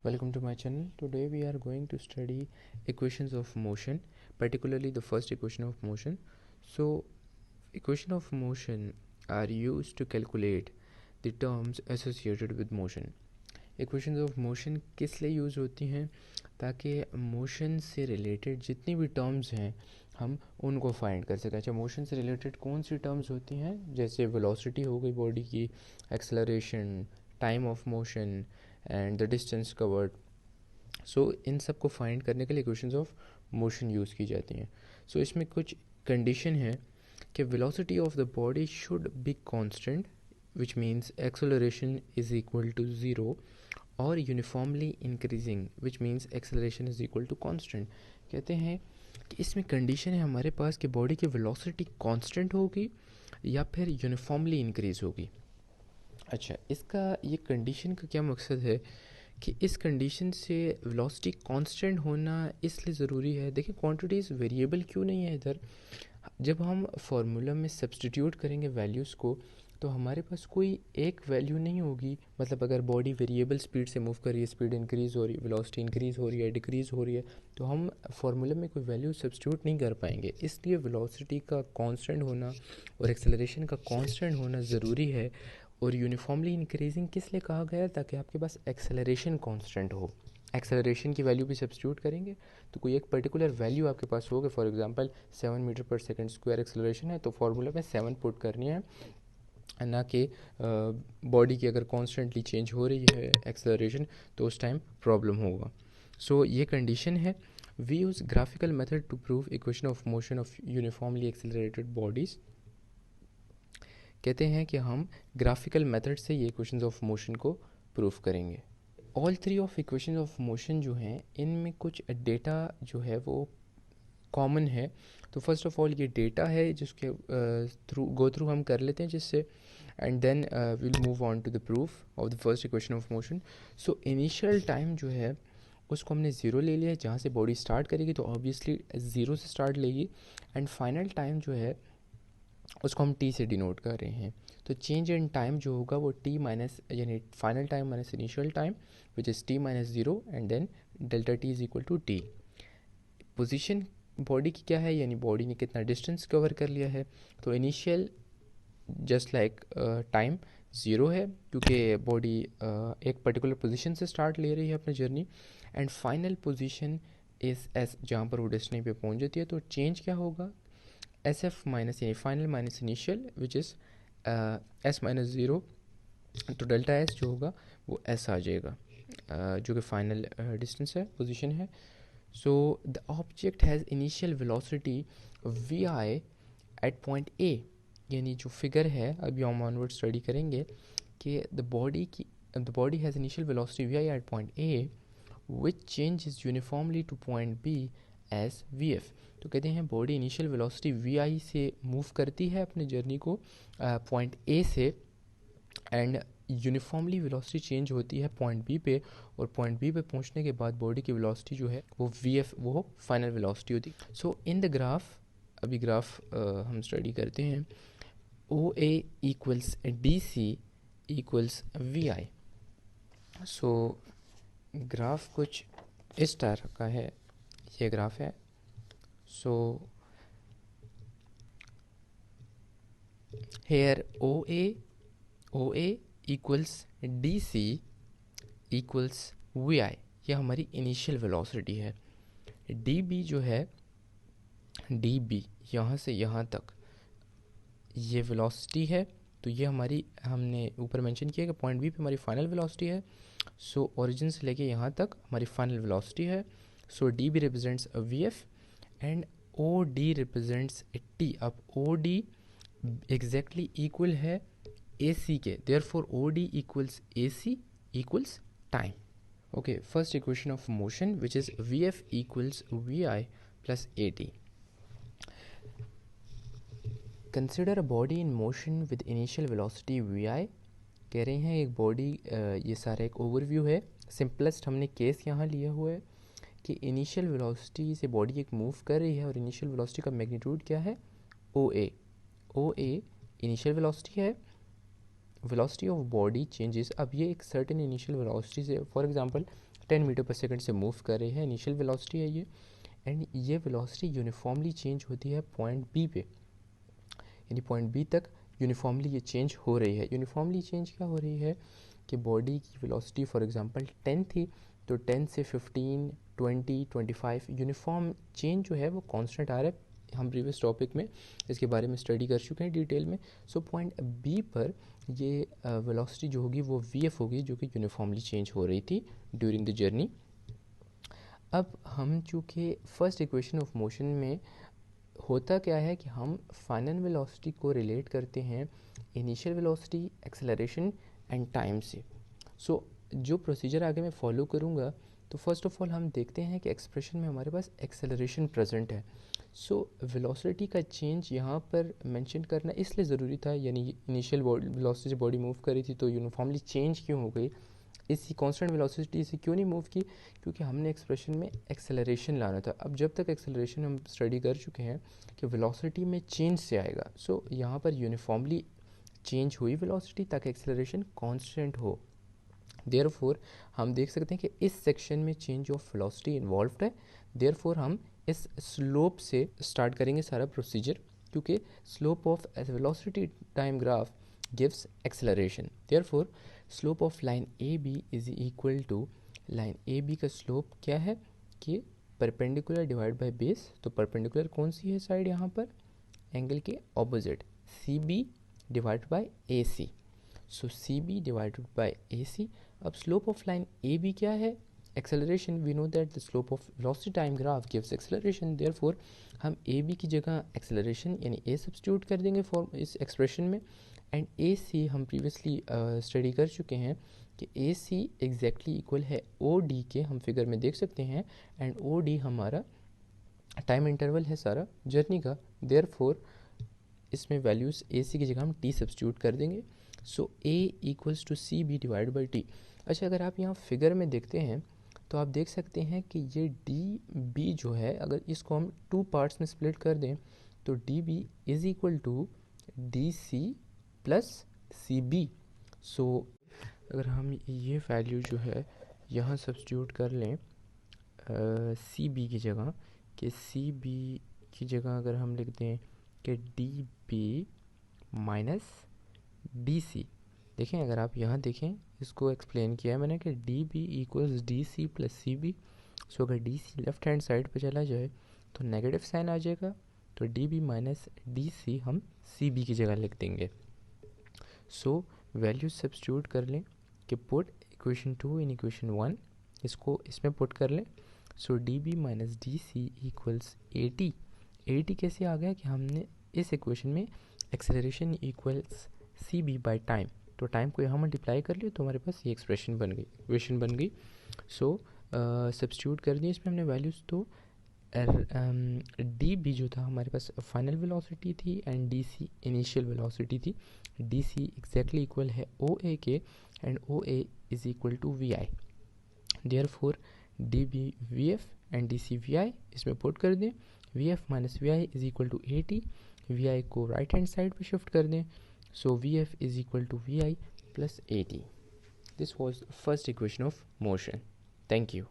Welcome to my channel. Today we are going to study equations of motion, particularly the first equation of motion. So, equation of motion are used to calculate the terms associated with motion. Equations of motion किस लिए use होती हैं? ताकि motion से related जितनी भी terms हैं हम उनको फाइंड कर सकें. अच्छा, मोशन से रिलेटेड कौन सी टर्म्स होती हैं? जैसे वेलोसिटी हो गई बॉडी की, acceleration, time of motion and the distance covered. So इन सब को फाइंड करने के लिए इक्वेशंस ऑफ मोशन यूज़ की जाती हैं. सो इसमें कुछ कंडीशन है कि velocity of the body should be constant, which means acceleration is equal to zero, और uniformly increasing, which means acceleration is equal to constant. कहते हैं कि इसमें कंडीशन है हमारे पास कि बॉडी की वेलोसिटी कांस्टेंट होगी या फिर यूनिफॉर्मली इंक्रीज होगी. अच्छा, इसका ये कंडीशन का क्या मकसद है कि इस कंडीशन से वेलोसिटी कांस्टेंट होना इसलिए ज़रूरी है. देखिए, क्वांटिटीज़ वेरिएबल क्यों नहीं है इधर. जब हम फार्मूला में सब्स्टिट्यूट करेंगे वैल्यूज़ को तो हमारे पास कोई एक वैल्यू नहीं होगी. मतलब अगर बॉडी वेरिएबल स्पीड से मूव कर रही है, स्पीड इंक्रीज़ हो रही है, वेलोसिटी इंक्रीज़ हो रही है, डिक्रीज़ हो रही है, तो हम फार्मूला में कोई वैल्यू सब्स्टिट्यूट नहीं कर पाएंगे. इसलिए वेलोसिटी का कांस्टेंट होना और एक्सेलरेशन का कांस्टेंट होना ज़रूरी है. और यूनिफॉर्मली इंक्रीजिंग किस लिए कहा गया? ताकि आपके पास एक्सेलरेशन कांस्टेंट हो. एक्सेलरेशन की वैल्यू भी सब्स्टिट्यूट करेंगे तो कोई एक पर्टिकुलर वैल्यू आपके पास होगा. फॉर एग्जांपल 7 मीटर पर सेकंड स्क्वायर एक्सेलरेशन है, तो फार्मूला में 7 पुट करनी है, ना कि बॉडी की अगर कॉन्स्टेंटली चेंज हो रही है एक्सेलरेशन तो उस टाइम प्रॉब्लम होगा. सो ये कंडीशन है. We use graphical method to prove equation of motion of uniformly accelerated bodies. कहते हैं कि हम ग्राफिकल मेथड से ये इक्वेशंस ऑफ मोशन को प्रूव करेंगे. All three of equations of motion जो हैं इनमें कुछ डेटा जो है वो कॉमन है. तो फर्स्ट ऑफ ऑल ये डेटा है जिसके थ्रू हम कर लेते हैं जिससे, and then will move on to the proof of the first equation of motion. So initial time जो है उसको हमने ज़ीरो ले लिया है. जहाँ से बॉडी स्टार्ट करेगी तो ऑब्वियसली ज़ीरो से स्टार्ट लेगी. एंड फाइनल टाइम जो है उसको हम टी से डिनोट कर रहे हैं. तो चेंज इन टाइम जो होगा वो टी माइनस, यानी final time minus initial time, which is T minus zero, and then delta T is equal to T. Position body की क्या है, यानी बॉडी ने कितना डिस्टेंस कवर कर लिया है. तो initial just like time zero है क्योंकि बॉडी एक पर्टिकुलर पोजीशन से स्टार्ट ले रही है अपनी journey. And final position is S, जहाँ पर वो डेस्टिनी पे पहुँच जाती है. तो चेंज क्या होगा, एस एफ माइनस, यानी final minus initial, which is S minus zero. तो डेल्टा एस जो होगा वो एस आ जाएगा, जो कि फाइनल डिस्टेंस है, पोजीशन है. So the object has initial velocity V I at point A. यानी जो फिगर है अभी हम ऑनवर्ड स्टडी करेंगे कि the body has initial velocity V I at point A which changes uniformly to point B as V F. तो कहते हैं body initial velocity V I से मूव करती है अपनी जर्नी को पॉइंट ए से, एंड यूनिफॉर्मली वेलोसिटी चेंज होती है पॉइंट बी पे. और पॉइंट बी पे पहुंचने के बाद बॉडी की वेलोसिटी जो है वो वी एफ, वो फाइनल वेलोसिटी होती है. सो इन द ग्राफ, अभी ग्राफ हम स्टडी करते हैं. O A equals D C equals V I. So graph कुछ इस तरह का है, ये ग्राफ है. So here O A equals D C equals V I, यह हमारी इनिशियल वेलोसिटी है. डी बी जो है, डी बी यहाँ से यहाँ तक ये वेलोसिटी है. तो ये हमारी, हमने ऊपर मेंशन किया कि पॉइंट बी पे हमारी फाइनल वेलोसिटी है. सो ओरिजिन से लेके यहाँ तक हमारी फाइनल वेलोसिटी है. So D B represents V F and O D represents T. अब ओ डी एग्जैक्टली इक्वल है ए सी के, therefore O D equals A C equals time. Okay, first equation of motion, which is Vf equals Vi plus At. Consider a body in motion with initial velocity Vi. कह रहे हैं एक body, ये सारा एक overview है. Simplest हमने case यहाँ लिया हुआ है कि इनिशियल वेलोसिटी से बॉडी एक मूव कर रही है और इनिशियल वेलोसिटी का मैग्नीट्यूड क्या है, ओ ए इनिशियल वेलोसिटी है. वेलोसिटी ऑफ बॉडी चेंजेस, अब ये एक सर्टेन इनिशियल वेलोसिटी से, फॉर एग्जांपल 10 मीटर पर सेकंड से मूव कर रही है, इनिशियल वेलोसिटी है ये, एंड ये वेलोसिटी यूनिफॉर्मली चेंज होती है पॉइंट बी पे, यानी पॉइंट बी तक यूनिफॉर्मली ये चेंज हो रही है। यूनिफॉर्मली चेंज क्या हो रही है कि बॉडी की वेलोसिटी फॉर एग्जांपल 10 थी, तो 10 से 15, 20, 25 यूनिफॉर्म चेंज जो है वो कांस्टेंट आ रहा है। हम प्रीवियस टॉपिक में इसके बारे में स्टडी कर चुके हैं डिटेल में। सो पॉइंट बी पर ये वेलोसिटी जो होगी वो वी एफ होगी, जो कि यूनिफॉर्मली चेंज हो रही थी ड्यूरिंग द जर्नी। अब हम चूँकि फर्स्ट इक्वेशन ऑफ मोशन में होता क्या है कि हम फाइनल वेलोसिटी को रिलेट करते हैं initial velocity, acceleration and time से। सो जो प्रोसीजर आगे मैं फॉलो करूँगा, तो फर्स्ट ऑफ ऑल हम देखते हैं कि एक्सप्रेशन में हमारे पास एक्सेलरेशन प्रेजेंट है। सो वेलोसिटी का चेंज यहाँ पर मेंशन करना इसलिए ज़रूरी था, यानी इनिशियल वेलोसिटी से बॉडी मूव कर रही थी तो यूनिफॉर्मली चेंज क्यों हो गई, इसी कांस्टेंट वेलोसिटी से क्यों नहीं मूव की, क्योंकि हमने एक्सप्रेशन में एक्सेलरेशन लाना था। अब जब तक एक्सेलरेशन हम स्टडी कर चुके हैं कि वेलोसिटी में चेंज से आएगा, सो यहाँ पर यूनिफॉर्मली चेंज हुई वेलोसिटी ताकि एक्सेलरेशन कांस्टेंट हो। देयरफॉर हम देख सकते हैं कि इस सेक्शन में चेंज ऑफ वेलोसिटी इन्वॉल्व्ड है। देयरफॉर हम इस स्लोप से स्टार्ट करेंगे सारा प्रोसीजर, क्योंकि slope of velocity time graph gives acceleration. Therefore slope of line A B is equal to, line A B का स्लोप क्या है कि परपेंडिकुलर डिवाइड बाय बेस। तो परपेंडिकुलर कौन सी है साइड यहाँ पर, एंगल के opposite, C B divide by A C. So C B divided by A C. अब slope of line A B क्या है, acceleration. We know that the slope of velocity time graph gives acceleration. Therefore हम A B की जगह acceleration यानी ए substitute कर देंगे for इस एक्सप्रेशन में। एंड ए सी हम प्रीवियसली स्टडी कर चुके हैं कि ए सी एग्जैक्टली इक्वल है ओ डी के, हम फिगर में देख सकते हैं। एंड ओ डी हमारा टाइम इंटरवल है सारा जर्नी का। देयरफॉर इसमें वैल्यूज़ ए सी की जगह हम टी सब्स्टिट्यूट कर देंगे। So A equals to C B divide by T. अच्छा, अगर आप यहाँ फिगर में देखते हैं तो आप देख सकते हैं कि ये डी बी जो है, अगर इसको हम टू पार्ट्स में स्प्लिट कर दें तो D B is equal to D C plus C B. So अगर हम ये वैल्यू जो है यहाँ सब्स्टिट्यूट कर लें सी बी की जगह, कि सी बी की जगह अगर हम लिख दें कि D B minus D C. देखें, अगर आप यहाँ देखें, इसको एक्सप्लेन किया है मैंने कि D B equals D C plus C B. So अगर D C left hand side पर चला जाए तो नेगेटिव साइन आ जाएगा, तो D B minus D C हम सी बी की जगह लिख देंगे। सो वैल्यू सब्स्टिट्यूट कर लें कि पुट इक्वेशन 2 इन इक्वेशन 1, इसको इसमें पुट कर लें। So D B minus D C equals A T. A T कैसे आ गया कि हमने इस इक्वेशन में acceleration equals C B by time, तो टाइम को यहाँ मल्टीप्लाई कर लिया तो हमारे पास ये एक्सप्रेशन बन गई, इक्वेशन बन गई। सो सब्स्टिट्यूट कर दिया इसमें हमने वैल्यूज़। तो डी बी जो था हमारे पास फाइनल वेलोसिटी थी and D C initial velocity थी। डी सी एग्जैक्टली इक्वल है ओ ए के, and O A is equal to V I. Therefore D B V F and D C V I, इसमें put कर दें। V F minus V I is equal to A T, V I को right hand side पे shift कर दें। So V F is equal to V I plus A T. This was first equation of motion. Thank you.